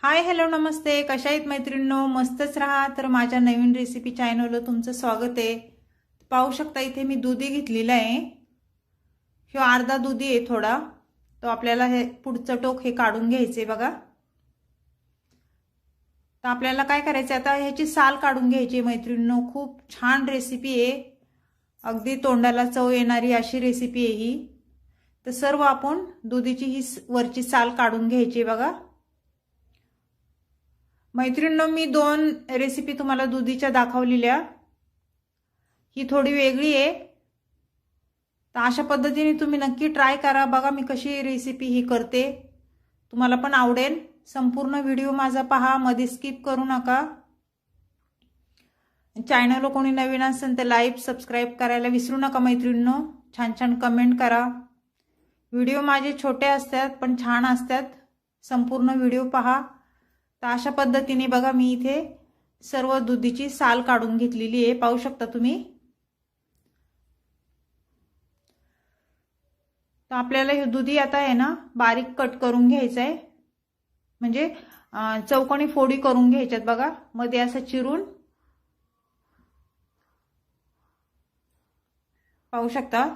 Hi hello नमस्ते, कशा आहेत मैत्रिणींनो? मस्तच राहा. तर माझ्या नवीन रेसिपी चॅनलवर तुमचं स्वागत आहे. पाहू शकता इथे मी दुधी घेतलेला आहे. हे अर्धा दुधी आहे थोडा. तो आपल्याला हे पुढचं टोक हे काढून घ्यायचे बघा. तर आपल्याला काय करायचं आता ह्याची साल काढून घ्यायची मैत्रिणींनो. खूप छान रेसिपी आहे. अगदी तोंडाला चव येणारी अशी रेसिपी आहे ही. तर सर्व आपण दुधीची ही वरची साल काढून घ्यायची बघा. मैत्रिणींनो मी दोन रेसिपी तुम्हाला दुधीच्या दाखवलेल्या. ही थोडी वेगळी आहे. तर अशा पद्धतीने तुम्ही नक्की ट्राय करा. बघा मी कशी रेसिपी ही करते. तुम्हाला पण आवडेल. संपूर्ण व्हिडिओ माझा पहा, मध्ये स्किप करू नका. चॅनलला कोणी नवीन असेल तर लाईक सबस्क्राइब करायला विसरू नका मैत्रिणींनो. छान छान कमेंट करा. व्हिडिओ माझे छोटे असतात पण छान असतात. संपूर्ण व्हिडिओ पहा. तर अशा पद्धतीने बघा मी इथे सर्व दुधीची साल काढून घेतलेली आहे. पाहू शकता तुम्ही. तर आपल्याला हे दुधी आता आहे ना बारीक कट करून घ्यायचं आहे. म्हणजे चौकोनी फोडी करून घ्यायच्यात बघा. मध्ये असं चिरून पाहू शकता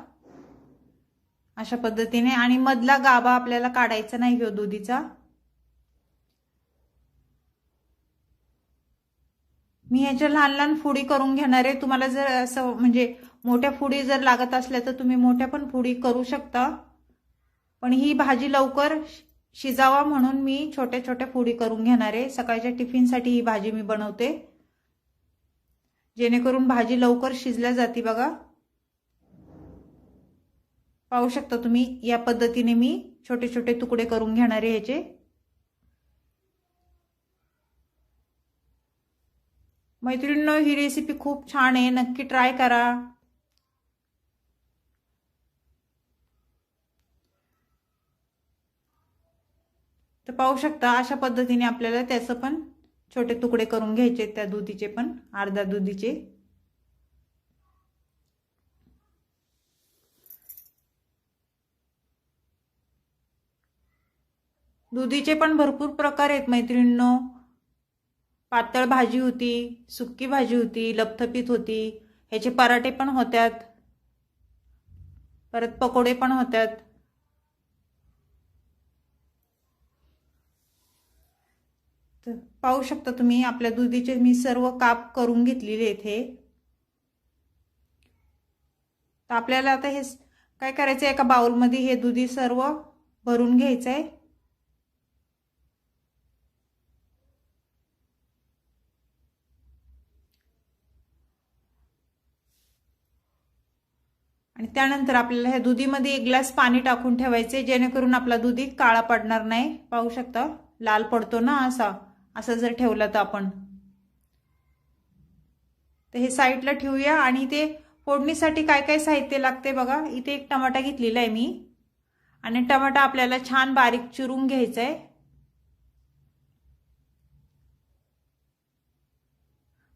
अशा पद्धतीने. आणि मधला गाभा आपल्याला काढायचा नाही हो दुधीचा. मी ह्याच्या लहान लहान फोडी करून घेणार आहे. तुम्हाला जर असं म्हणजे मोठ्या फोडी जर लागत असल्या तर तुम्ही मोठ्या पण फोडी करू शकता. पण ही भाजी लवकर शिजावा म्हणून मी छोट्या छोट्या फोडी करून घेणार आहे. सकाळच्या टिफिनसाठी ही भाजी मी बनवते, जेणेकरून भाजी लवकर शिजल्या जाते बघा. पाहू शकता तुम्ही या पद्धतीने मी छोटे छोटे तुकडे करून घेणार आहे ह्याचे. मैत्रिणींनो ही रेसिपी खूप छान आहे, नक्की ट्राय करा. तर पाहू शकता अशा पद्धतीने आपल्याला त्याचं पण छोटे तुकडे करून घ्यायचे. त्या दुधीचे पण अर्धा दुधीचे. दुधीचे पण भरपूर प्रकार आहेत मैत्रिणींनो. पातळ भाजी होती, सुक्की भाजी होती, लपथपीत होती, ह्याचे पराठे पण होतात, परत पकोडे पण होतात. तर पाहू शकता तुम्ही आपल्या दुधीचे मी सर्व काप करून घेतलेले इथे. तर आपल्याला आता हे काय करायचं, एका बाउलमध्ये हे दुधी सर्व भरून घ्यायचं आहे. आणि त्यानंतर आपल्याला ह्या दुधीमध्ये एक ग्लास पाणी टाकून ठेवायचे, जेणेकरून आपला दुधी काळा पडणार नाही. पाहू शकता लाल पडतो ना असा जर ठेवला तर आपण. तर हे साईडला ठेवूया. आणि ते फोडणीसाठी काय काय साहित्य लागते बघा. इथे एक टमाटा घेतलेला आहे मी. आणि टमाटा आपल्याला छान बारीक चिरून घ्यायचा आहे.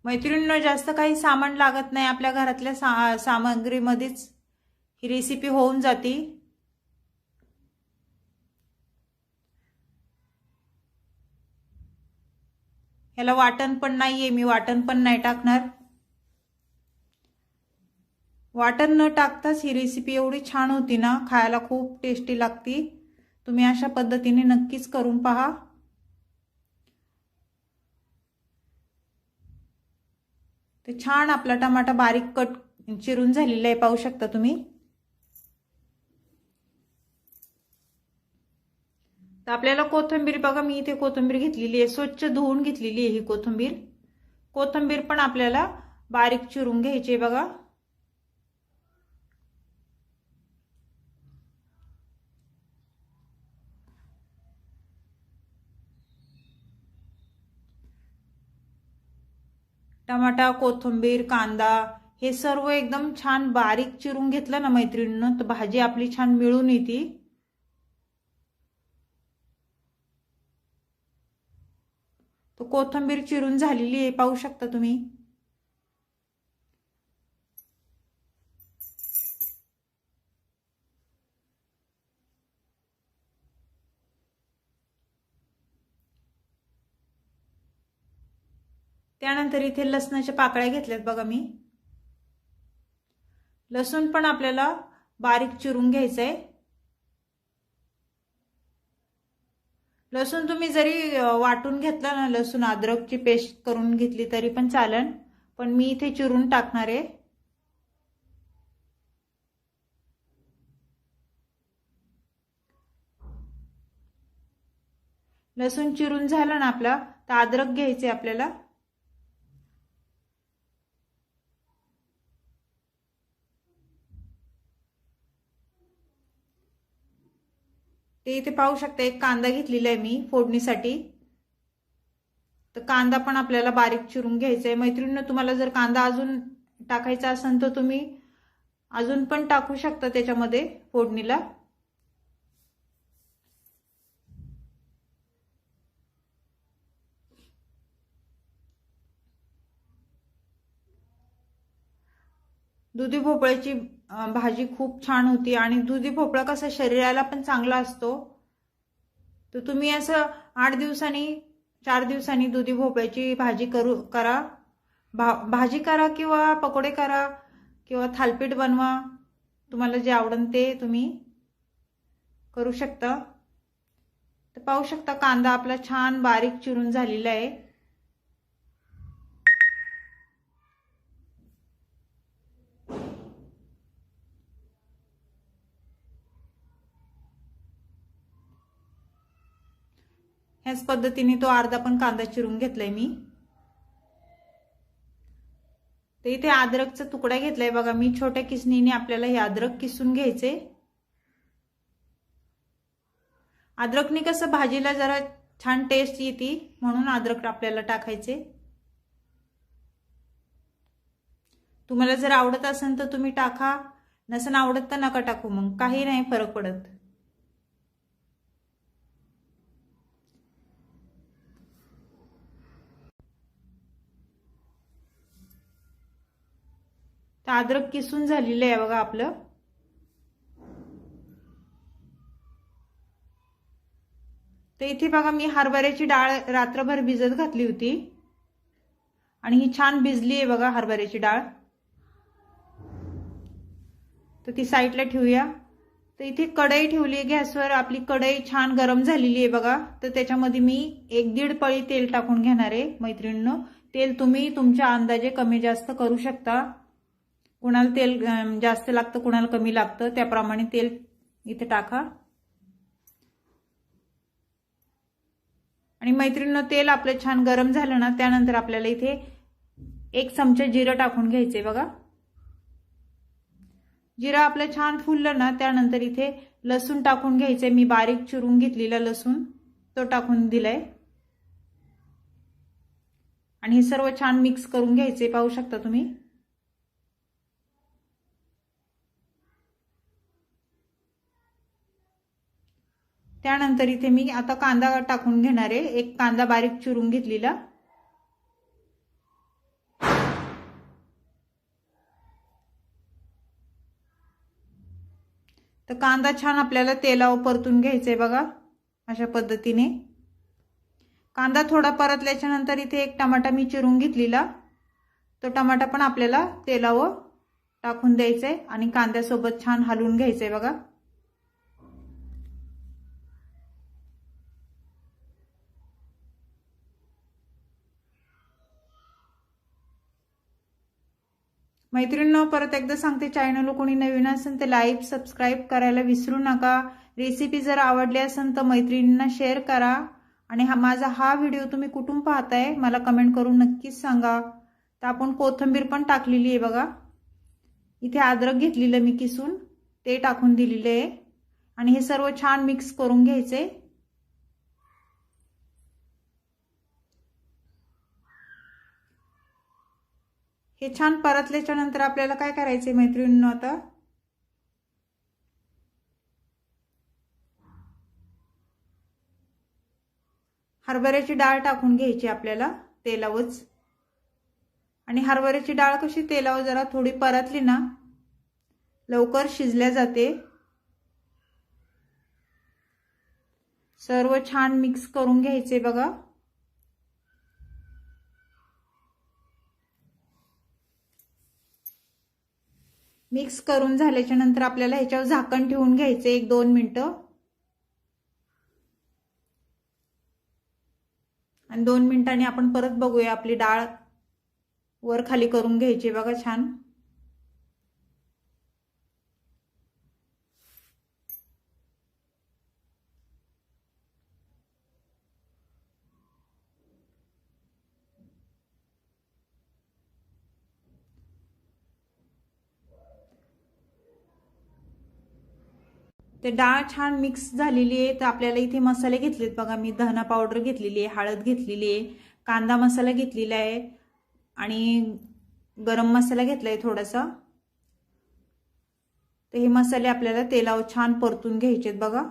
मैत्रिणींना जास्त काही सामान लागत नाही. आपल्या घरातल्या सामग्रीमध्येच ही रेसिपी होऊन जाते. ह्याला वाटण पण नाहीये, मी वाटण पण नाही टाकणार. वाटण न टाकताच ही रेसिपी एवढी छान होती ना, खायला खूप टेस्टी लागती. तुम्ही अशा पद्धतीने नक्कीच करून पहा. ते छान आपला टमाटा बारीक कट चिरून झालेला आहे, पाहू शकता तुम्ही. तर आपल्याला कोथिंबीर बघा, मी इथे कोथिंबीर घेतलेली आहे, स्वच्छ धुवून घेतलेली आहे ही कोथिंबीर. कोथिंबीर पण आपल्याला बारीक चिरून घ्यायची आहे बघा. टमाटा, कोथिंबीर, कांदा हे सर्व एकदम छान बारीक चिरून घेतलं ना मैत्रिणींनो, तर भाजी आपली छान मिळून येते. तो कोथिंबीर चिरून झालेली आहे, पाहू शकता तुम्ही. त्यानंतर इथे लसणाच्या पाकळ्या घेतल्यात बघा मी। लसूण पण आपल्याला बारीक चिरून घ्यायचं आहे। लसूण तुम्ही जरी वाटून घेतला ना, लसूण अद्रकची पेस्ट करून घेतली तरी पण चालेल, पण मी इथे चिरून टाकणार आहे। लसूण चिरून झालं ना आपला, तर अद्रक घ्यायचे आपल्याला। ते इथे पाहू शकता, एक कांदा घेतलेला आहे मी फोडणीसाठी। तर कांदा पण आपल्याला बारीक चिरून घ्यायचा आहे। मैत्रिणींनो, तुम्हाला जर कांदा अजून टाकायचा असेल तर तुम्ही अजून पण टाकू शकता त्याच्यामध्ये फोडणीला। दुधी भोपळ्याची भाजी खूप छान होती आणि दुधी भोपळा कसा शरीराला पण चांगला असतो। तर तुम्ही असं 8 दिवसांनी 4 दिवसांनी दुधी भोपळ्याची भाजी करा, भाजी करा किंवा पकोडे करा किंवा थालपीठ बनवा, तुम्हाला जे आवडेल ते तुम्ही करू शकता। तर पाहू शकता कांदा आपला छान बारीक चिरून झालेला आहे। ह्याच पद्धतीने तो अर्धा पण कांदा चिरून घेतलाय मी। तर इथे अद्रकचा तुकडा घेतलाय बघा मी, छोट्या किसणीने आपल्याला हे अद्रक किसून घ्यायचे। अद्रकने कसं भाजीला जरा छान टेस्ट येते, म्हणून अद्रक आपल्याला टाकायचे। तुम्हाला जर आवडत असेल तर तुम्ही टाका, नसेल आवडत तर नका टाकू, मग काही नाही फरक पडत। तर अद्रक किसून झालेलं आहे बघा आपलं। तर इथे बघा मी हरभऱ्याची डाळ रात्रभर भिजत घातली होती आणि ही छान भिजली आहे बघा हरभऱ्याची डाळ। तर ती साईडला ठेवूया। तर इथे कढई ठेवली गॅसवर, आपली कढई छान गरम झालेली आहे बघा। तर त्याच्यामध्ये मी 1-1.5 पळी तेल टाकून घेणार आहे मैत्रिणींनो। तेल तुम्ही तुमच्या अंदाजे कमी जास्त करू शकता, कुणाला तेल जास्त लागतं कुणाला कमी लागतं, त्याप्रमाणे तेल इथे टाका। आणि मैत्रिणींनो, तेल आपलं छान गरम झालं ना, त्यानंतर आपल्याला इथे 1 चमचा जिरं टाकून घ्यायचे बघा। जिरं आपलं छान फुललं ना, त्यानंतर इथे लसूण टाकून घ्यायचे। मी बारीक चिरून घेतलेला लसूण तो टाकून दिलाय आणि हे सर्व छान मिक्स करून घ्यायचे, पाहू शकता तुम्ही। त्यानंतर इथे मी आता कांदा टाकून घेणार आहे, 1 कांदा बारीक चिरून घेतलेला। तर कांदा छान आपल्याला तेलावर परतून घ्यायचा आहे बघा, अशा पद्धतीने। कांदा थोडा परतल्याच्या नंतर इथे 1 टमाटा मी चिरून घेतलेला, तो टमाटा पण आपल्याला तेलावर टाकून द्यायचा आहे आणि कांद्यासोबत छान हलवून घ्यायचं आहे बघा। मैत्रिणींनो, परत एकदा सांगते, चॅनल कोणी नवीन असेल तर लाईक सबस्क्राईब करायला विसरू नका। रेसिपी जर आवडली असेल तर मैत्रिणींना शेअर करा आणि हा व्हिडिओ तुम्ही कुठून पाहताय मला कमेंट करून नक्कीच सांगा। तर आपण कोथिंबीर पण टाकलेली आहे बघा। इथे अद्रक घेतलेलं मी किसून ते टाकून दिलेले आहे आणि हे सर्व छान मिक्स करून घ्यायचे। हे छान परतल्याच्या नंतर आपल्याला काय करायचे मैत्रिणींनो, आता हरभऱ्याची डाळ टाकून घ्यायची आपल्याला तेलावरच। आणि हरभऱ्याची डाळ कशी तेलावर जरा थोडी परतली ना, लवकर शिजल्या जाते। सर्व छान मिक्स करून घ्यायचे बघा। मिक्स करून झाल्याच्या नंतर आपल्याला ह्याच्यावर झाकण ठेवून घ्यायचे 1-2 मिनिटं आणि 2 मिनिटांनी आपण परत बघूया. आपली डाळ वर खाली करून घ्यायची बघा छान. ते डाळ छान मिक्स झालेली आहे. तर आपल्याला इथे मसाले घेतलेत बघा. मी धना पावडर घेतलेली आहे, हळद घेतलेली आहे, कांदा मसाला घेतलेला आहे आणि गरम मसाला घेतलाय थोडासा. तर हे मसाले आपल्याला तेलावर छान परतून घ्यायचेत बघा.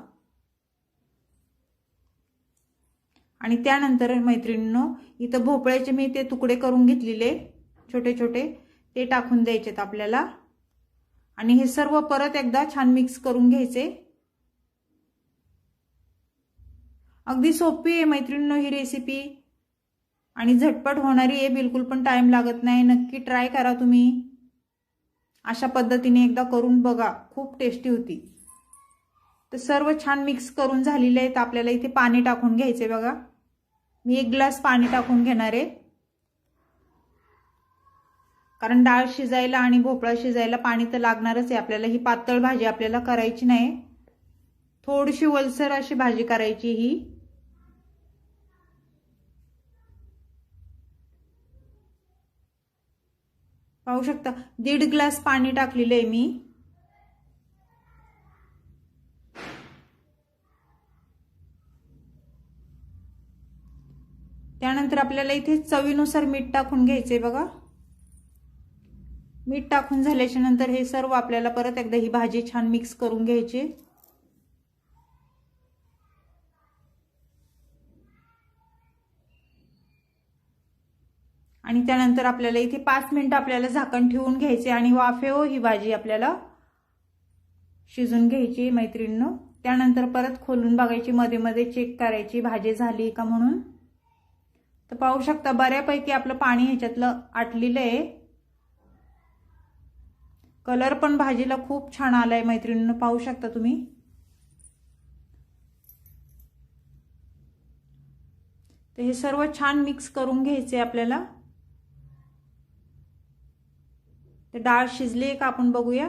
आणि त्यानंतर मैत्रिणींनो इथं भोपळ्याचे मी ते तुकडे करून घेतलेले छोटे छोटे ते टाकून द्यायचेत आपल्याला. आणि हे सर्व परत एकदा छान मिक्स करून घ्यायचे. अगदी सोपी आहे मैत्रिणींनो ही रेसिपी आणि झटपट होणारी आहे. बिलकुल पण टाइम लागत नाही. नक्की ट्राय करा तुम्ही. अशा पद्धतीने एकदा करून बघा, खूप टेस्टी होती. तर सर्व छान मिक्स करून झालेले आहे. तर आपल्याला इथे पाणी टाकून घ्यायचे बघा. मी 1 ग्लास पाणी टाकून घेणार आहे, कारण डाळ शिजायला आणि भोपळा शिजायला पाणी तर लागणारच आहे आपल्याला. ही पातळ भाजी आपल्याला करायची नाही, थोडीशी ओलसर अशी भाजी करायची ही. पाहू शकता 1.5 ग्लास पाणी टाकलेलं आहे मी. त्यानंतर आपल्याला इथे चवीनुसार मीठ टाकून घ्यायचे बघा. मीठ टाकून झाल्याच्या नंतर हे सर्व आपल्याला परत एकदा ही भाजी छान मिक्स करून घ्यायची. आणि त्यानंतर आपल्याला इथे 5 मिनिटं आपल्याला झाकण ठेवून घ्यायचे आणि वाफेवर ही भाजी आपल्याला शिजून घ्यायची मैत्रिणींनो. त्यानंतर परत खोलून बघायची, मध्ये मध्ये चेक करायची भाजी झाली का म्हणून. तर पाहू शकता बऱ्यापैकी आपलं पाणी ह्याच्यातलं आटलेलं आहे. कलर पण भाजीला खूप छान आलाय मैत्रिणींनो, पाहू शकता तुम्ही. तर हे सर्व छान मिक्स करून घ्यायचे आपल्याला. तर डाळ शिजली का आपण बघूया.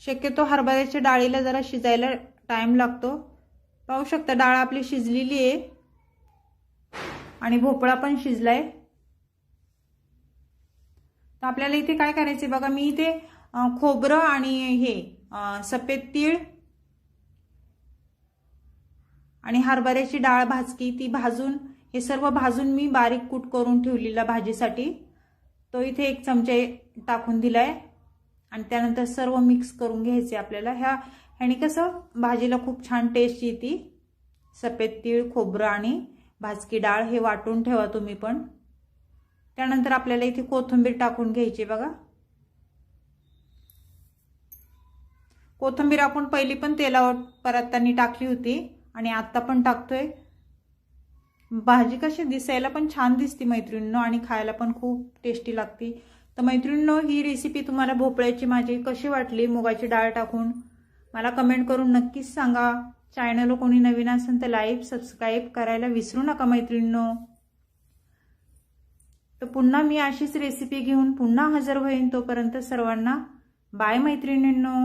शक्यतो हरभऱ्याच्या डाळीला जरा शिजायला टाइम लागतो. पाहू शकता डाळ आपली शिजलेली आहे आणि भोपळा पण शिजलाय. तर आपल्याला इथे काय करायचे बघा. मी इथे खोबरं आणि हे सफेद तीळ आणि हरभऱ्याची डाळ भाजकी ती भाजून, हे सर्व भाजून मी बारीक कूट करून ठेवलेला भाजीसाठी. तो इथे 1 चमचा टाकून दिलाय. आणि त्यानंतर सर्व मिक्स करून घ्यायचे आपल्याला. ह्याने कसं भाजीला खूप छान टेस्ट येते. सफेद तीळ, खोबरं आणि भाजकी डाळ हे वाटून ठेवा तुम्ही पण. त्यानंतर आपल्याला इथे कोथिंबीर टाकून घ्यायची बघा. कोथिंबीर आपण पहिली पण तेलावर परतताना टाकली होती आणि आता पण टाकतोय. भाजी कशी दिसायला पण छान दिसते मैत्रिणींनो आणि खायला पण खूप टेस्टी लागते. तर मैत्रिणींनो ही रेसिपी तुम्हाला भोपळ्याची माझी कशी वाटली मुगाची डाळ टाकून मला कमेंट करून नक्कीच सांगा. चॅनल कोणी नवीन असेल तर लाईक सबस्क्राईब करायला विसरू नका मैत्रिणींनो. तर पुन्हा मी अशीच रेसिपी घेऊन पुन्हा हजर होईन. तोपर्यंत सर्वांना बाय मैत्रिणींनो.